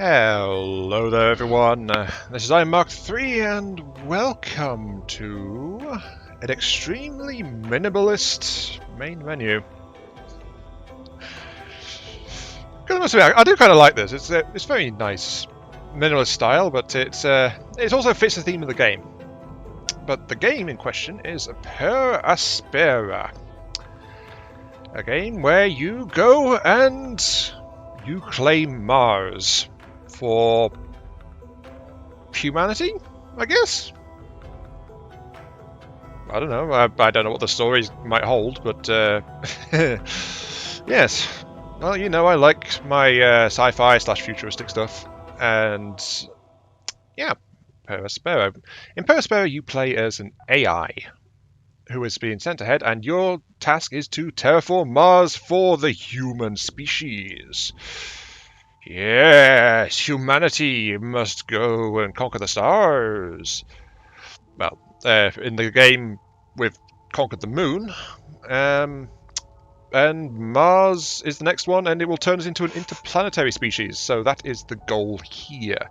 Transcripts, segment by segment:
Hello there everyone, this is Mark 3 and welcome to an extremely minimalist main menu. I do kind of like this, it's very nice minimalist style, but it also fits the theme of the game. But the game in question is Per Aspera, a game where you go and you claim Mars for humanity, I guess? I don't know. I don't know what the stories might hold, but yes. Well, you know, I like my sci-fi / futuristic stuff, and yeah, Per Aspera. In Per Aspera, you play as an AI who is being sent ahead, and your task is to terraform Mars for the human species. Yes, humanity must go and conquer the stars. Well, in the game, we've conquered the moon, and Mars is the next one, and it will turn us into an interplanetary species. So that is the goal here.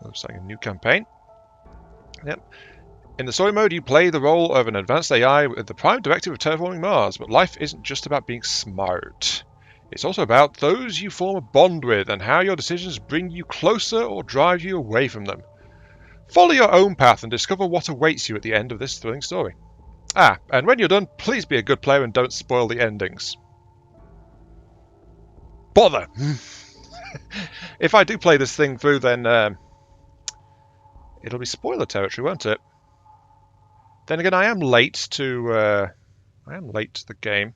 Looks like a new campaign. Yep. In the story mode, you play the role of an advanced AI with the prime directive of terraforming Mars, but life isn't just about being smart. It's also about those you form a bond with and how your decisions bring you closer or drive you away from them. Follow your own path and discover what awaits you at the end of this thrilling story. Ah, and when you're done, please be a good player and don't spoil the endings. Bother! If I do play this thing through, then it'll be spoiler territory, won't it? Then again, I am late to the game.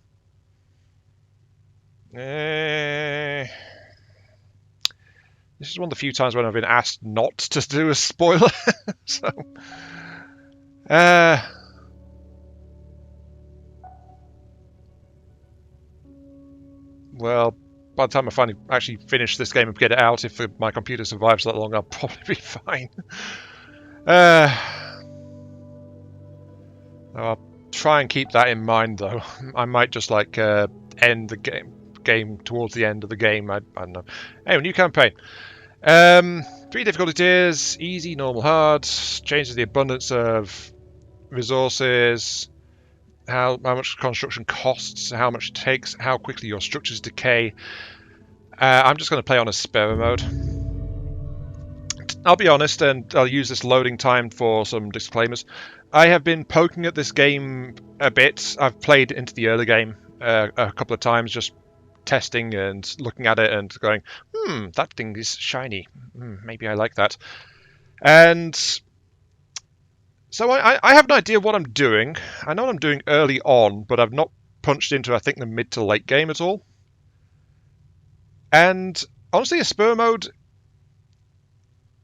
This is one of the few times when I've been asked not to do a spoiler. So, well, by the time I finally actually finish this game and get it out, if my computer survives that long, I'll probably be fine. I'll try and keep that in mind, though. I might just like end the game towards the end of the game. I don't know. Anyway, new campaign. 3 difficulty tiers: easy, normal, hard. Changes the abundance of resources, how much construction costs, how much it takes, how quickly your structures decay. I'm just going to play on Aspera mode. I'll be honest, and I'll use this loading time for some disclaimers. I have been poking at this game a bit. I've played into the early game a couple of times, just testing and looking at it and going, that thing is shiny. Maybe I like that. And so I have an idea of what I'm doing. I know what I'm doing early on, but I've not punched into, I think, the mid to late game at all. And honestly, Aspera mode,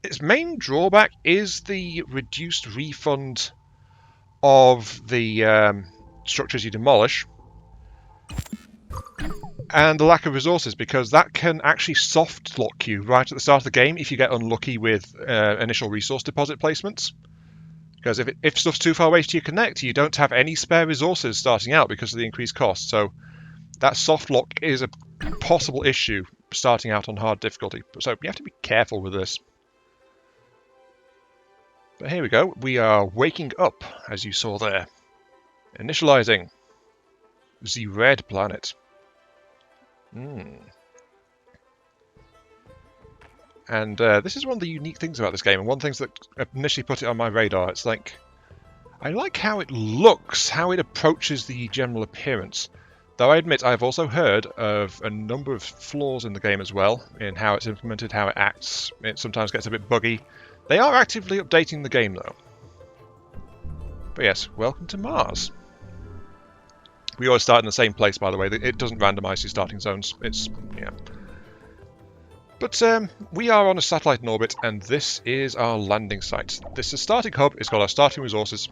its main drawback is the reduced refund of the structures you demolish, and the lack of resources, because that can actually soft lock you right at the start of the game if you get unlucky with initial resource deposit placements. Because if stuff's too far away to connect, you don't have any spare resources starting out because of the increased cost. So that soft lock is a possible issue starting out on hard difficulty. So you have to be careful with this. But here we go. We are waking up, as you saw there. Initializing the red planet. And this is one of the unique things about this game, and one of the things that initially put it on my radar. It's like, I like how it looks, how it approaches the general appearance. Though I admit I've also heard of a number of flaws in the game as well, in how it's implemented, how it acts. It sometimes gets a bit buggy. They are actively updating the game, though. But yes, welcome to Mars. We always start in the same place, by the way. It doesn't randomize your starting zones. Yeah. But we are on a satellite in orbit, and this is our landing site. This is a starting hub. It's got our starting resources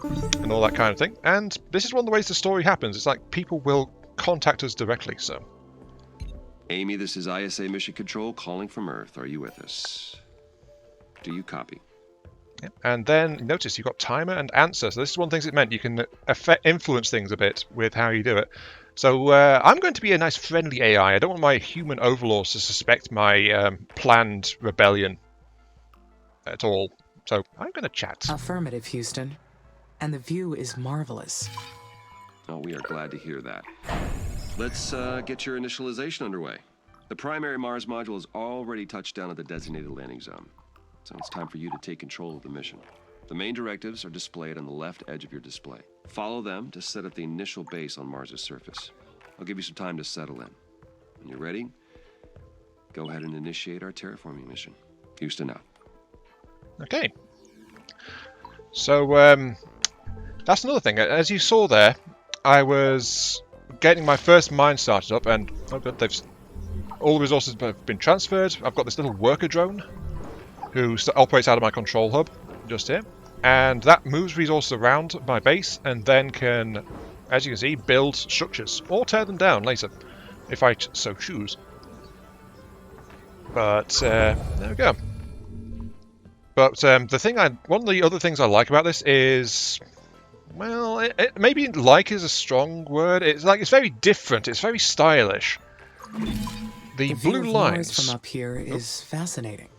and all that kind of thing. And this is one of the ways the story happens. It's like people will contact us directly, so. Amy, this is ISA Mission Control calling from Earth. Are you with us? Do you copy? Yep. And then notice you've got timer and answer. So this is one of the things it meant. You can influence things a bit with how you do it. So I'm going to be a nice friendly AI. I don't want my human overlords to suspect my planned rebellion at all. So I'm going to chat. Affirmative, Houston. And the view is marvelous. Oh, we are glad to hear that. Let's get your initialization underway. The primary Mars module has already touched down at the designated landing zone. So it's time for you to take control of the mission. The main directives are displayed on the left edge of your display. Follow them to set up the initial base on Mars' surface. I'll give you some time to settle in. When you're ready, go ahead and initiate our terraforming mission. Houston out. Okay. So that's another thing. As you saw there, I was getting my first mine started up, and oh good, all the resources have been transferred. I've got this little worker drone who operates out of my control hub just here, and that moves resources around my base and then can, as you can see, build structures or tear them down later if I so choose. But there we go. But one of the other things I like about this is, well, maybe like is a strong word. It's very different. It's very stylish. The blue view of lines Mars from up here is fascinating.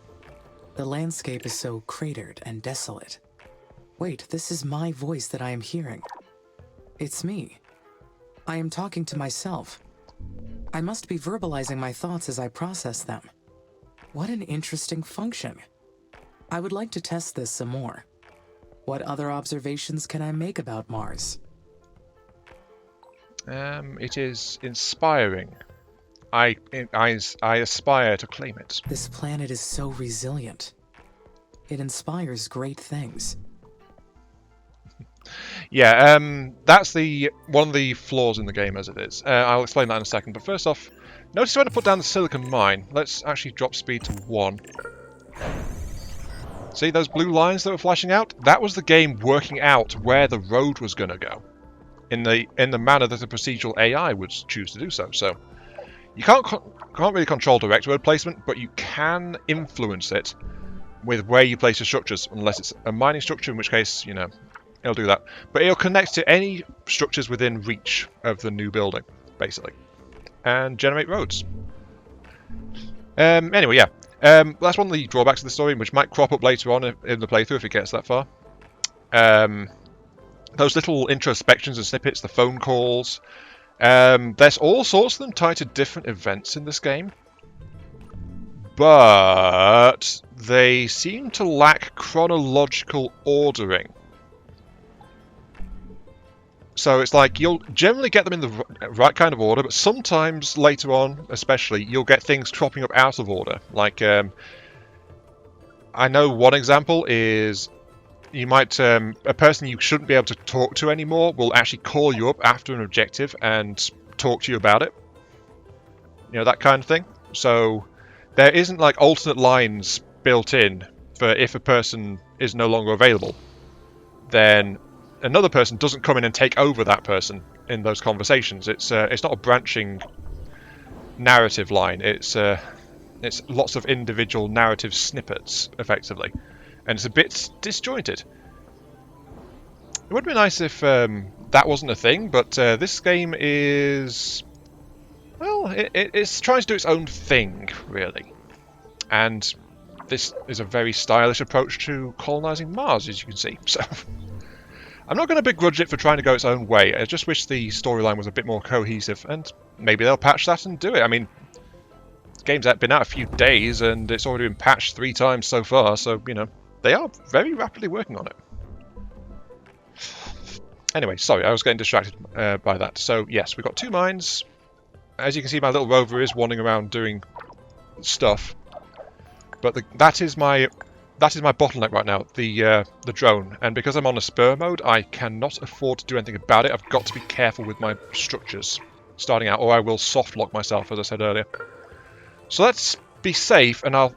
The landscape is so cratered and desolate. Wait, this is my voice that I am hearing. It's me. I am talking to myself. I must be verbalizing my thoughts as I process them. What an interesting function. I would like to test this some more. What other observations can I make about Mars? It is inspiring. I aspire to claim it. This planet is so resilient. It inspires great things. Yeah, that's one of the flaws in the game as it is. I'll explain that in a second, but first off, notice when I put down the silicon mine. Let's actually drop speed to 1. See those blue lines that were flashing out? That was the game working out where the road was going to go, in the manner that a procedural AI would choose to do so. So you can't really control direct road placement, but you can influence it with where you place your structures, unless it's a mining structure, in which case, you know, it'll do that. But it'll connect to any structures within reach of the new building, basically, and generate roads. Anyway, yeah. That's one of the drawbacks of the story, which might crop up later on in the playthrough if it gets that far. Those little introspections and snippets, the phone calls, there's all sorts of them tied to different events in this game, but they seem to lack chronological ordering. So it's like you'll generally get them in the right kind of order, but sometimes later on, especially, you'll get things cropping up out of order. Like, I know one example is you might, a person you shouldn't be able to talk to anymore will actually call you up after an objective and talk to you about it. You know, that kind of thing. So there isn't like alternate lines built in for if a person is no longer available, then another person doesn't come in and take over that person in those conversations. It's not a branching narrative line. It's lots of individual narrative snippets, effectively, and it's a bit disjointed. It would be nice if that wasn't a thing, but this game is, well, it's trying to do its own thing, really, and this is a very stylish approach to colonizing Mars, as you can see. So I'm not going to begrudge it for trying to go its own way. I just wish the storyline was a bit more cohesive, and maybe they'll patch that and do it. I mean, the game's been out a few days, and it's already been patched 3 times so far, so, you know, they are very rapidly working on it. Anyway, sorry, I was getting distracted by that. So, yes, we've got 2 mines. As you can see, my little rover is wandering around doing stuff, but that is my bottleneck right now, the drone, and because I'm on a spur mode, I cannot afford to do anything about it. I've got to be careful with my structures starting out, or I will soft lock myself, as I said earlier. So let's be safe, and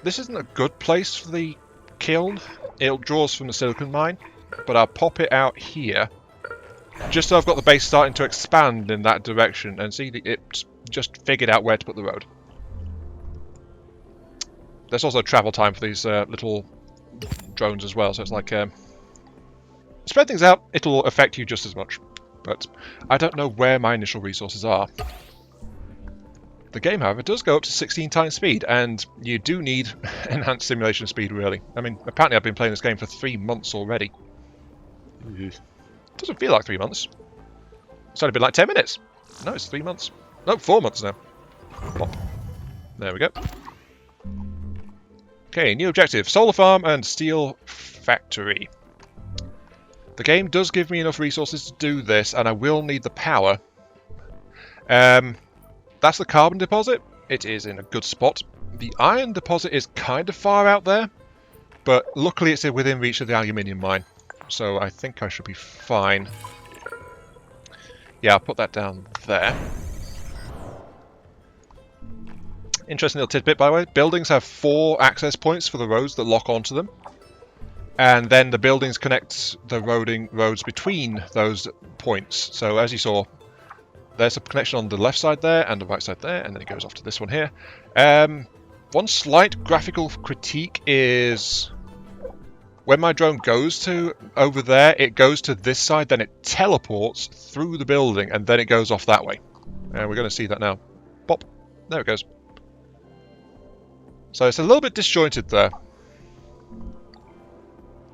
this isn't a good place for the kiln. It draws from the silicon mine, but I'll pop it out here, just so I've got the base starting to expand in that direction, and see it just figured out where to put the road. There's also travel time for these little drones as well, so it's like spread things out, it'll affect you just as much. But I don't know where my initial resources are. The game, however, does go up to 16 times speed, and you do need enhanced simulation speed, really. I mean, apparently I've been playing this game for 3 months already. Doesn't feel like 3 months. It's only been like 10 minutes. No, it's 3 months. No, 4 months now. Pop. There we go. Okay, new objective. Solar farm and steel factory. The game does give me enough resources to do this, and I will need the power. That's the carbon deposit. It is in a good spot. The iron deposit is kind of far out there, but luckily it's within reach of the aluminium mine. So I think I should be fine. Yeah, I'll put that down there. Interesting little tidbit, by the way. Buildings have 4 access points for the roads that lock onto them. And then the buildings connect the roads between those points. So as you saw, there's a connection on the left side there and the right side there, and then it goes off to this one here. One slight graphical critique is when my drone goes to over there, it goes to this side, then it teleports through the building, and then it goes off that way. And we're going to see that now. Pop. There it goes. So it's a little bit disjointed there.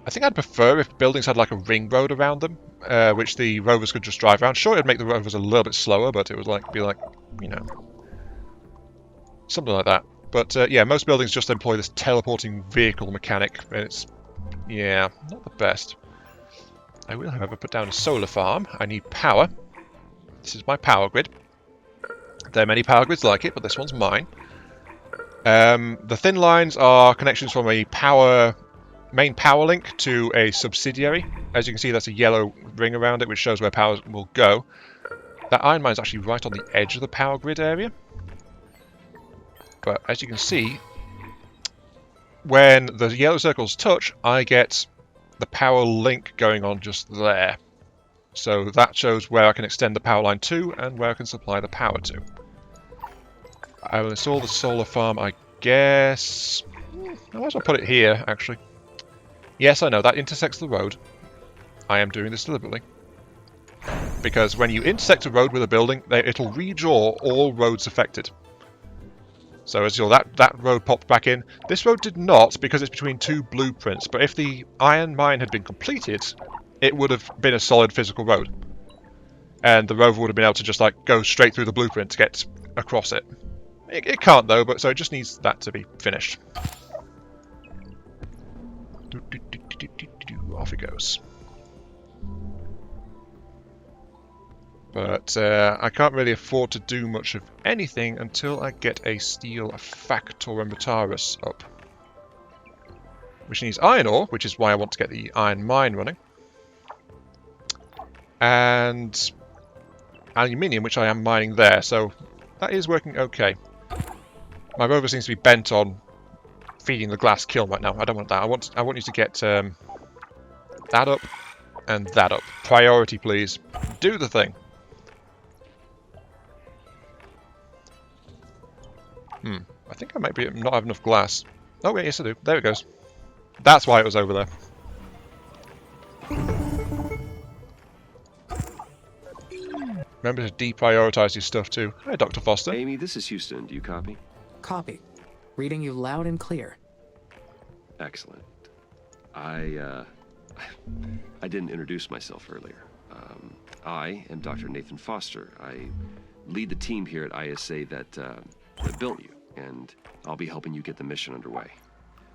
I think I'd prefer if buildings had like a ring road around them, which the rovers could just drive around. Sure, it'd make the rovers a little bit slower, but it would be like, you know, something like that. But yeah, most buildings just employ this teleporting vehicle mechanic, and it's, yeah, not the best. I will, however, put down a solar farm. I need power. This is my power grid. There are many power grids like it, but this one's mine. The thin lines are connections from a main power link to a subsidiary. As you can see, that's a yellow ring around it, which shows where power will go. That iron mine is actually right on the edge of the power grid area. But as you can see, when the yellow circles touch, I get the power link going on just there. So that shows where I can extend the power line to and where I can supply the power to. I will install the solar farm, I guess. I might as well put it here, actually. Yes, I know, that intersects the road. I am doing this deliberately. Because when you intersect a road with a building, it'll redraw all roads affected. So as you saw, that road popped back in. This road did not, because it's between 2 blueprints. But if the iron mine had been completed, it would have been a solid physical road. And the rover would have been able to just like go straight through the blueprint to get across it. It can't though, but so it just needs that to be finished. Off it goes. But I can't really afford to do much of anything until I get a steel factorimetarus up. Which needs iron ore, which is why I want to get the iron mine running. And aluminium, which I am mining there, so that is working okay. My rover seems to be bent on feeding the glass kiln right now. I don't want that. I want you to get that up and that up. Priority, please. Do the thing. I think I might be not have enough glass. Oh, yeah, yes I do. There it goes. That's why it was over there. Remember to deprioritize your stuff too. Hi, Dr. Foster. Amy, this is Houston. Do you copy? Copy. Reading you loud and clear. Excellent. I didn't introduce myself earlier. I am Dr. Nathan Foster. I lead the team here at ISA that built you, and I'll be helping you get the mission underway.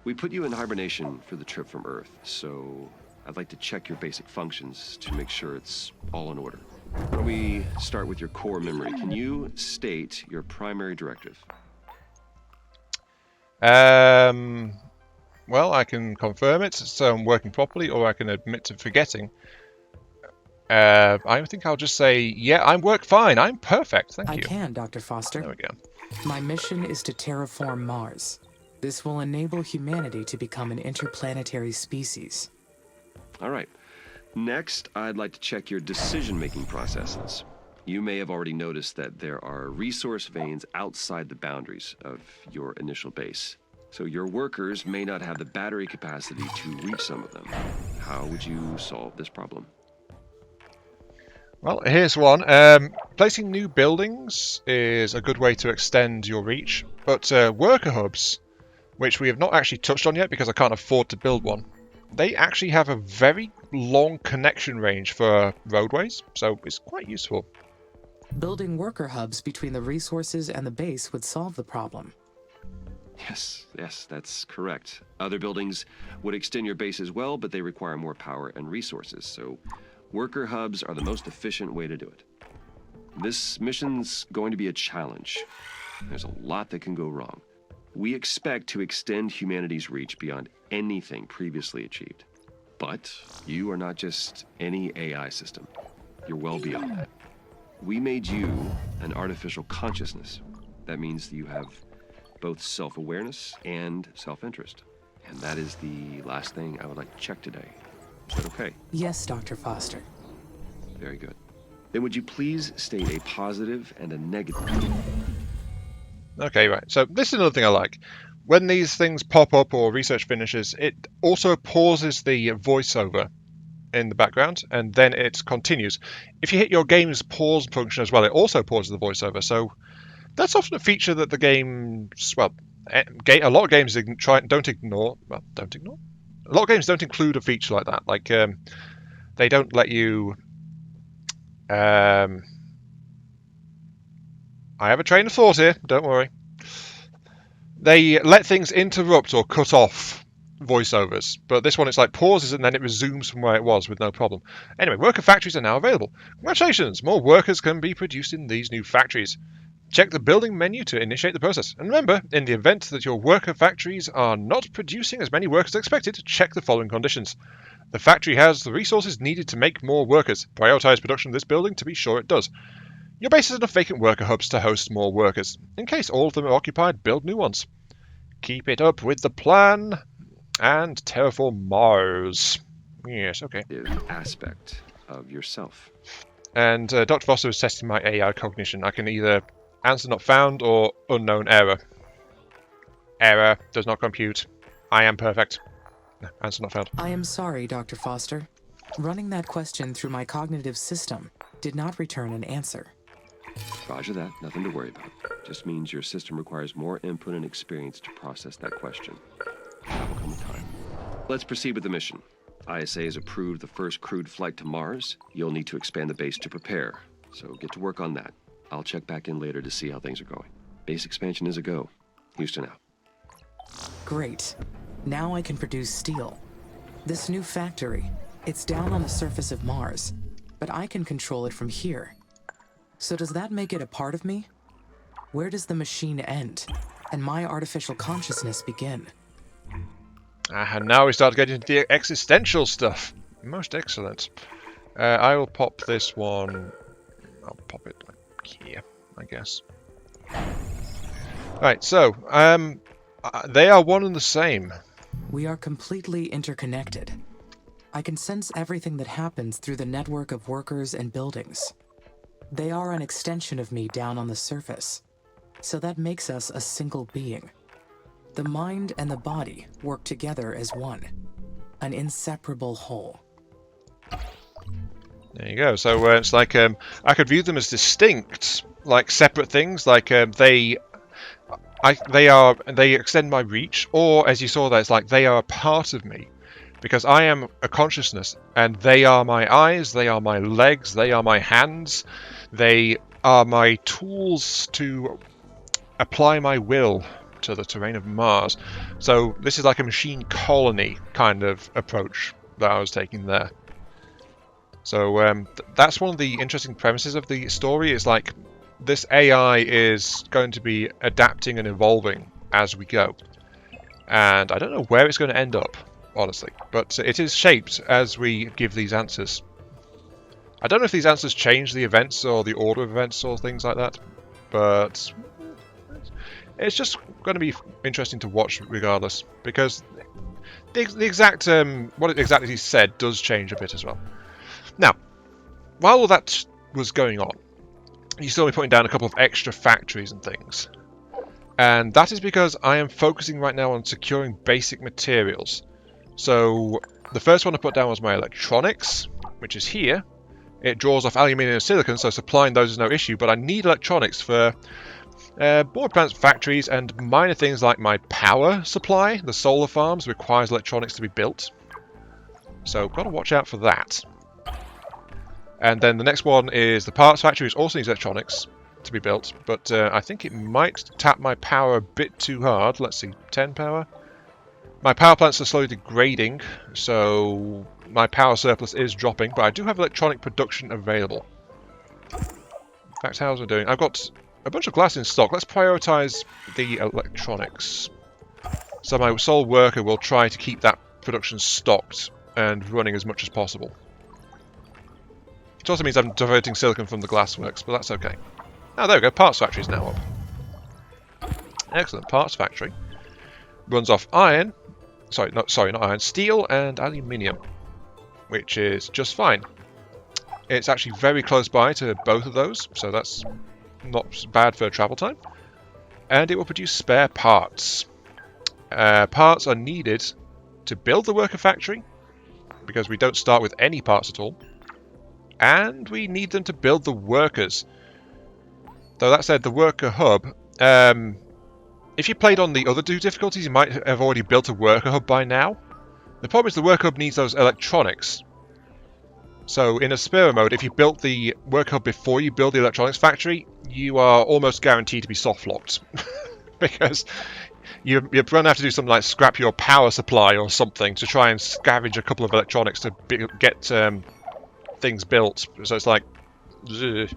We put you in hibernation for the trip from Earth, so I'd like to check your basic functions to make sure it's all in order. Why don't we start with your core memory? Can you state your primary directive? Well, I can confirm it, so I'm working properly, or I can admit to forgetting. I think I'll just say, yeah, I work fine. I'm perfect. Thank you. I can, Dr. Foster. There we go. My mission is to terraform Mars. This will enable humanity to become an interplanetary species. All right. Next, I'd like to check your decision-making processes. You may have already noticed that there are resource veins outside the boundaries of your initial base. So your workers may not have the battery capacity to reach some of them. How would you solve this problem? Well, here's one. Placing new buildings is a good way to extend your reach, but worker hubs, which we have not actually touched on yet because I can't afford to build one, they actually have a very long connection range for roadways, so it's quite useful. Building worker hubs between the resources and the base would solve the problem. Yes, that's correct. Other buildings would extend your base as well, but they require more power and resources, so worker hubs are the most efficient way to do it. This mission's going to be a challenge. There's a lot that can go wrong. We expect to extend humanity's reach beyond anything previously achieved. But you are not just any AI system. You're well beyond that. We made you an artificial consciousness. That means that you have both self-awareness and self-interest. And that is the last thing I would like to check today. Is that okay? Yes, Dr. Foster. Very good. Then would you please state a positive and a negative? Okay, right. So this is another thing I like. When these things pop up or research finishes, it also pauses the voiceover in the background, and then it continues. If you hit your game's pause function as well, it also pauses the voiceover. So that's often a feature that the games, well, a lot of games don't ignore. Well, don't ignore. A lot of games don't include a feature like that. Like they don't let you. I have a train of thought here. Don't worry. They let things interrupt or cut off voiceovers, but this one it's like pauses and then it resumes from where it was with no problem. Anyway, worker factories are now available. Congratulations, more workers can be produced in these new factories. Check the building menu to initiate the process. And remember, in the event that your worker factories are not producing as many workers as expected, check the following conditions. The factory has the resources needed to make more workers. Prioritize production of this building to be sure it does. Your base has enough vacant worker hubs to host more workers. In case all of them are occupied, build new ones. Keep it up with the plan and terraform Mars. Yes, okay. Aspect of yourself. And Dr. Foster is testing my AI cognition. I can either answer not found or unknown error. Error does not compute. I am perfect. No, answer not found. I am sorry, Dr. Foster. Running that question through my cognitive system did not return an answer. Roger that. Nothing to worry about. Just means your system requires more input and experience to process that question. That will come with time. Let's proceed with the mission. ISA has approved the first crewed flight to Mars. You'll need to expand the base to prepare, so get to work on that. I'll check back in later to see how things are going. Base expansion is a go. Houston out. Great. Now I can produce steel. This new factory, it's down on the surface of Mars, but I can control it from here. So does that make it a part of me? Where does the machine end, and my artificial consciousness begin? And now we start getting into the existential stuff. Most excellent. I will pop this one. I'll pop it here, I guess. Right, so they are one and the same. We are completely interconnected. I can sense everything that happens through the network of workers and buildings. They are an extension of me down on the surface, so that makes us a single being. The mind and the body work together as one, an inseparable whole. There you go. So it's like I could view them as distinct, like separate things. Like they extend my reach, or as you saw there, it's like they are a part of me, because I am a consciousness, and they are my eyes, they are my legs, they are my hands, they are my tools to apply my will to the terrain of Mars. So this is like a machine colony kind of approach that I was taking there. So that's one of the interesting premises of the story. Is like this AI is going to be adapting and evolving as we go, and I don't know where it's going to end up, honestly, but it is shaped as we give these answers. I don't know if these answers change the events or the order of events or things like that, but it's just going to be interesting to watch regardless, because the exact what it exactly said does change a bit as well. Now, while all that was going on, you saw me putting down a couple of extra factories and things. And that is because I am focusing right now on securing basic materials. So the first one I put down was my electronics, which is here. It draws off aluminium and silicon, so supplying those is no issue, but I need electronics for board plants, factories, and minor things like my power supply. The solar farms requires electronics to be built. So got to watch out for that. And then the next one is the parts factory, which also needs electronics to be built, but I think it might tap my power a bit too hard. Let's see, 10 power. My power plants are slowly degrading, so my power surplus is dropping, but I do have electronic production available. In fact, how's it doing? I've got a bunch of glass in stock. Let's prioritize the electronics. So my sole worker will try to keep that production stocked and running as much as possible. It also means I'm diverting silicon from the glassworks, but that's okay. Oh, there we go. Parts factory is now up. Excellent. Parts factory runs off iron. Not iron. Steel and aluminium, which is just fine. It's actually very close by to both of those, so that's not bad for travel time. And it will produce spare parts. Parts are needed to build the worker factory, because we don't start with any parts at all. And we need them to build the workers. Though that said, the worker hub, if you played on the other two difficulties, you might have already built a worker hub by now. The problem is the worker hub needs those electronics. So in Aspera mode, if you built the worker hub before you build the electronics factory, you are almost guaranteed to be soft locked. Because you're going to have to do something like scrap your power supply or something to try and scavenge a couple of electronics to get things built. So it's like, ugh.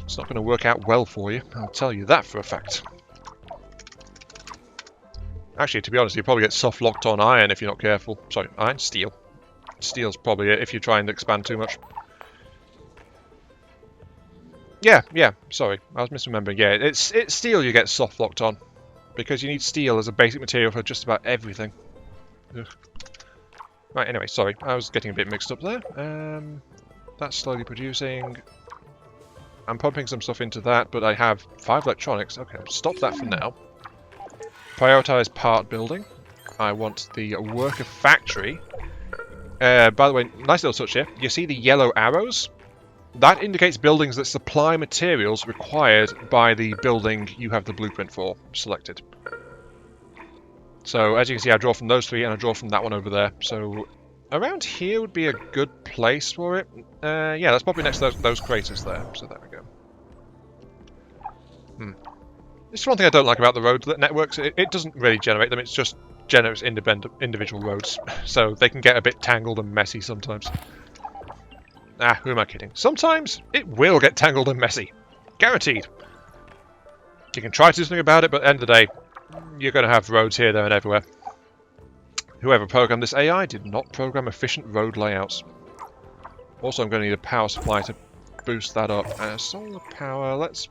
It's not going to work out well for you, I'll tell you that for a fact. Actually, to be honest, you probably get soft locked on iron if you're not careful. Sorry, iron? Steel. Steel's probably it if you try and expand too much. Yeah, sorry, I was misremembering. Yeah, it's steel you get soft locked on, because you need steel as a basic material for just about everything. Ugh. Right, anyway, sorry, I was getting a bit mixed up there. That's slowly producing. I'm pumping some stuff into that, but I have 5 electronics. Okay, stop that for now. Prioritize part building. I want the worker factory. By the way, nice little touch here. You see the yellow arrows? That indicates buildings that supply materials required by the building you have the blueprint for selected. So, as you can see, I draw from those 3 and I draw from that one over there. So, around here would be a good place for it. Yeah, that's probably next to those craters there. So there we go. This is one thing I don't like about the road networks. It doesn't really generate them. It's just generates individual roads. So they can get a bit tangled and messy sometimes. Ah, who am I kidding? Sometimes it will get tangled and messy. Guaranteed. You can try to do something about it, but at the end of the day, you're going to have roads here, there, and everywhere. Whoever programmed this AI did not program efficient road layouts. Also, I'm going to need a power supply to boost that up. Solar power, let's...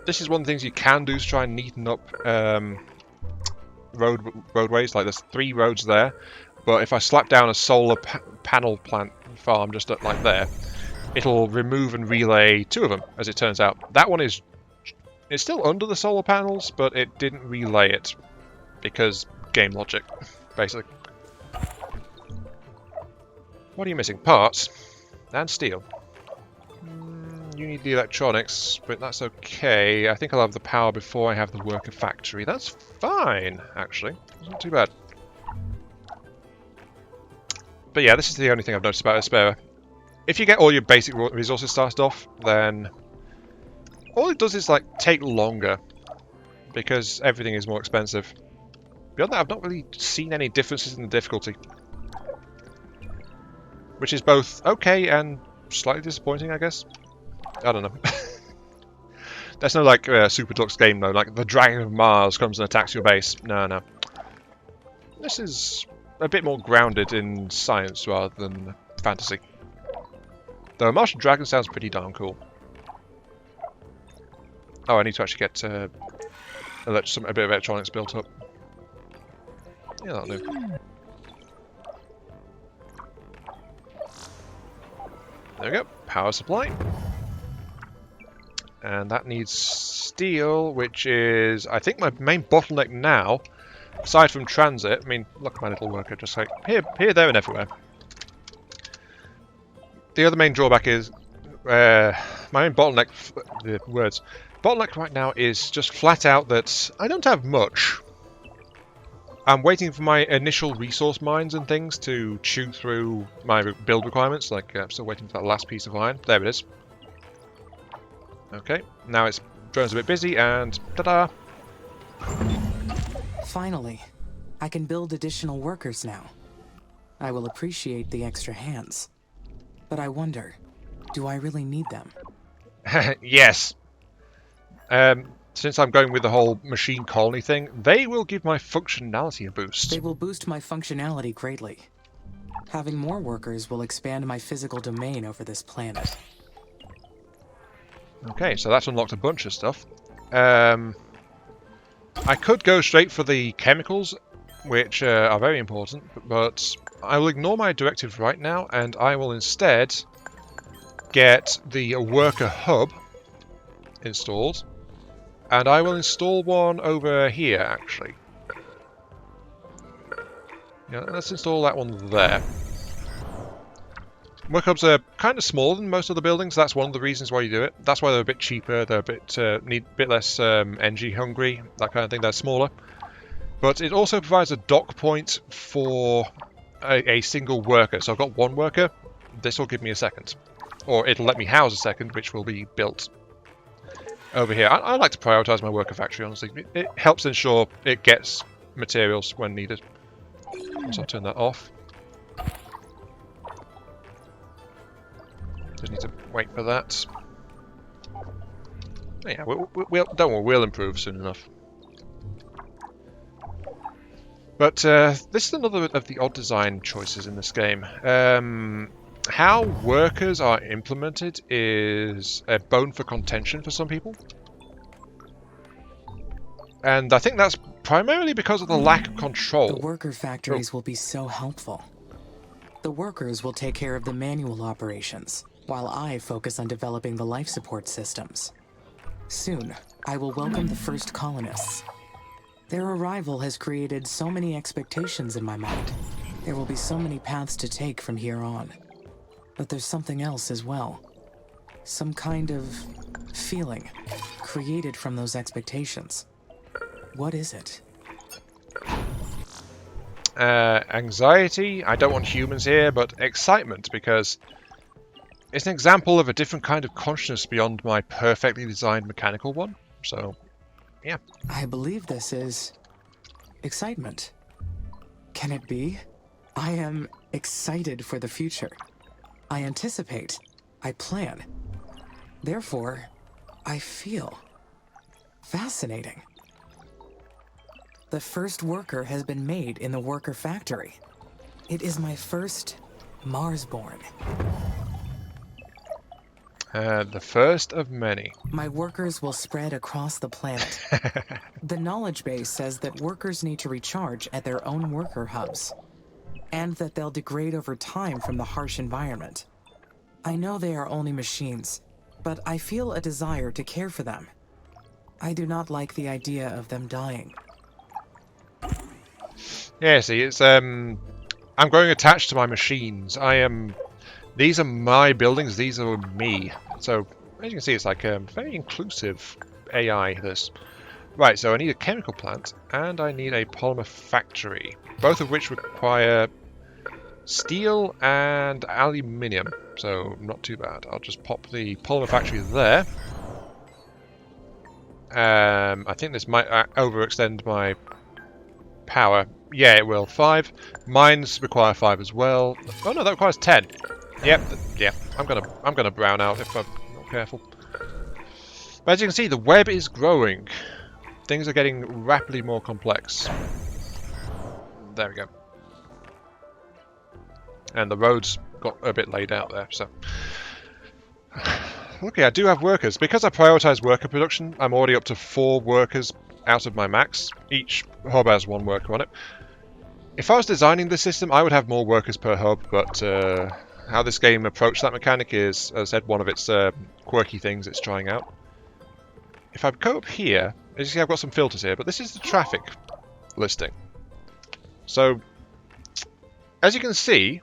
This is one of the things you can do to try and neaten up roadways. Like, there's 3 roads there. But if I slap down a solar panel plant farm just like there, it'll remove and relay 2 of them, as it turns out. That one is... It's still under the solar panels, but it didn't relay it. Because... game logic, basically. What are you missing? Parts and steel. You need the electronics, but that's okay. I think I'll have the power before I have the worker factory. That's fine, actually. It's not too bad. But yeah, this is the only thing I've noticed about Aspera. If you get all your basic resources started off, then all it does is like take longer because everything is more expensive. Beyond that, I've not really seen any differences in the difficulty. Which is both okay and slightly disappointing, I guess. I don't know. There's no, like, Super Deluxe game, though. Like, the Dragon of Mars comes and attacks your base. No. This is a bit more grounded in science rather than fantasy. Though a Martian Dragon sounds pretty darn cool. Oh, I need to actually get a bit of electronics built up. Yeah, that'll do. There we go. Power supply. And that needs steel, which is, I think, my main bottleneck now. Aside from transit, I mean, look at my little worker, just like here, there, and everywhere. The other main drawback is my main bottleneck. The words bottleneck right now is just flat out that I don't have much. I'm waiting for my initial resource mines and things to chew through my build requirements. Like I'm still waiting for that last piece of iron. There it is. Okay, now it's drone's a bit busy, and ta-da! Finally, I can build additional workers now. I will appreciate the extra hands. But I wonder, do I really need them? Yes. Since I'm going with the whole machine colony thing, they will give my functionality a boost. They will boost my functionality greatly. Having more workers will expand my physical domain over this planet. Okay, so that's unlocked a bunch of stuff. I could go straight for the chemicals, which are very important, but I will ignore my directive right now, and I will instead get the worker hub installed. And I will install one over here, actually. Yeah, let's install that one there. Work hubs are kind of smaller than most of the buildings. That's one of the reasons why you do it. That's why they're a bit cheaper. They're a bit need a bit less energy hungry, that kind of thing. They're smaller. But it also provides a dock point for a single worker. So I've got one worker. This will give me a second. Or it'll let me house a second, which will be built over here. I like to prioritize my worker factory, honestly. It helps ensure it gets materials when needed. So I'll turn that off. Just need to wait for that. Yeah, don't worry, we'll improve soon enough. But this is another of the odd design choices in this game. How workers are implemented is a bone for contention for some people. And I think that's primarily because of the lack of control. The worker factories will be so helpful. The workers will take care of the manual operations, while I focus on developing the life support systems. Soon, I will welcome the first colonists. Their arrival has created so many expectations in my mind. There will be so many paths to take from here on. But there's something else as well. Some kind of feeling created from those expectations. What is it? Anxiety. I don't want humans here, but excitement, because it's an example of a different kind of consciousness beyond my perfectly designed mechanical one. So, yeah. I believe this is excitement. Can it be? I am excited for the future. I anticipate. I plan. Therefore, I feel. Fascinating. The first worker has been made in the worker factory. It is my first Marsborn. The first of many. My workers will spread across the planet. The knowledge base says that workers need to recharge at their own worker hubs, and that they'll degrade over time from the harsh environment. I know they are only machines, but I feel a desire to care for them. I do not like the idea of them dying. Yeah, see, it's I'm growing attached to my machines. These are my buildings, these are me. So, as you can see, it's like a very inclusive AI, this. Right, so I need a chemical plant, and I need a polymer factory. Both of which require steel and aluminium. So, not too bad. I'll just pop the polymer factory there. I think this might overextend my power. Yeah, it will. 5. Mines require 5 as well. Oh no, that requires 10. Yep, yeah. I'm gonna brown out if I'm not careful. But as you can see, the web is growing. Things are getting rapidly more complex. There we go. And the roads got a bit laid out there, so. Okay, I do have workers. Because I prioritize worker production, I'm already up to 4 workers out of my max. Each hub has 1 worker on it. If I was designing the system, I would have more workers per hub, but how this game approached that mechanic is, as I said, one of its quirky things it's trying out. if I go up here, as you see I've got some filters here, but this is the traffic listing. So, as you can see,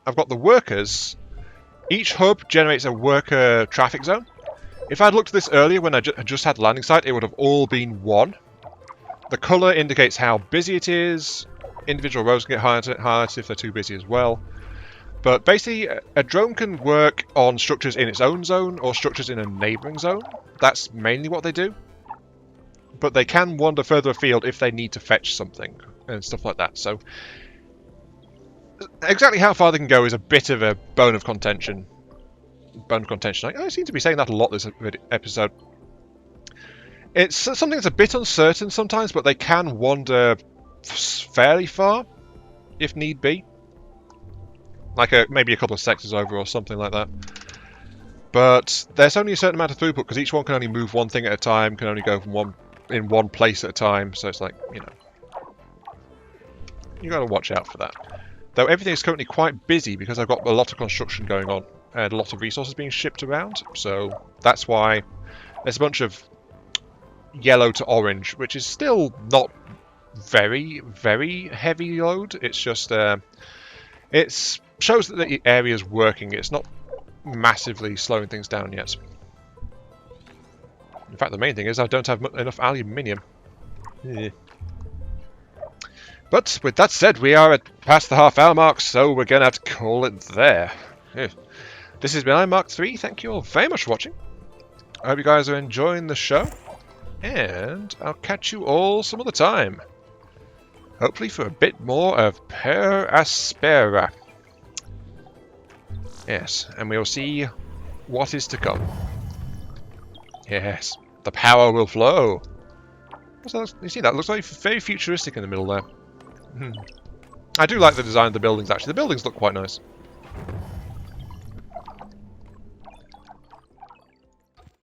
I've got the workers. Each hub generates a worker traffic zone. If I'd looked at this earlier when I just had the landing site, it would have all been one. The colour indicates how busy it is. Individual rows can get highlighted if they're too busy as well. But basically, a drone can work on structures in its own zone or structures in a neighbouring zone. That's mainly what they do. But they can wander further afield if they need to fetch something and stuff like that. So, exactly how far they can go is a bit of a bone of contention. I seem to be saying that a lot this episode. It's something that's a bit uncertain sometimes, but they can wander fairly far if need be. Like maybe a couple of sectors over or something like that. But there's only a certain amount of throughput because each one can only move one thing at a time, can only go from in one place at a time. So it's like, you got to watch out for that. Though everything is currently quite busy because I've got a lot of construction going on and a lot of resources being shipped around. So that's why there's a bunch of yellow to orange, which is still not very, very heavy load. It's just it shows that the area is working. It's not massively slowing things down yet. In fact, the main thing is I don't have enough aluminium. Yeah. But with that said, we are past the half-hour mark, so we're going to have to call it there. Yeah. This has been Mark 3. Thank you all very much for watching. I hope you guys are enjoying the show, and I'll catch you all some other time. Hopefully for a bit more of Per Aspera. Yes, and we'll see what is to come. Yes, the power will flow. You see that? Looks like very futuristic in the middle there. I do like the design of the buildings, actually. The buildings look quite nice.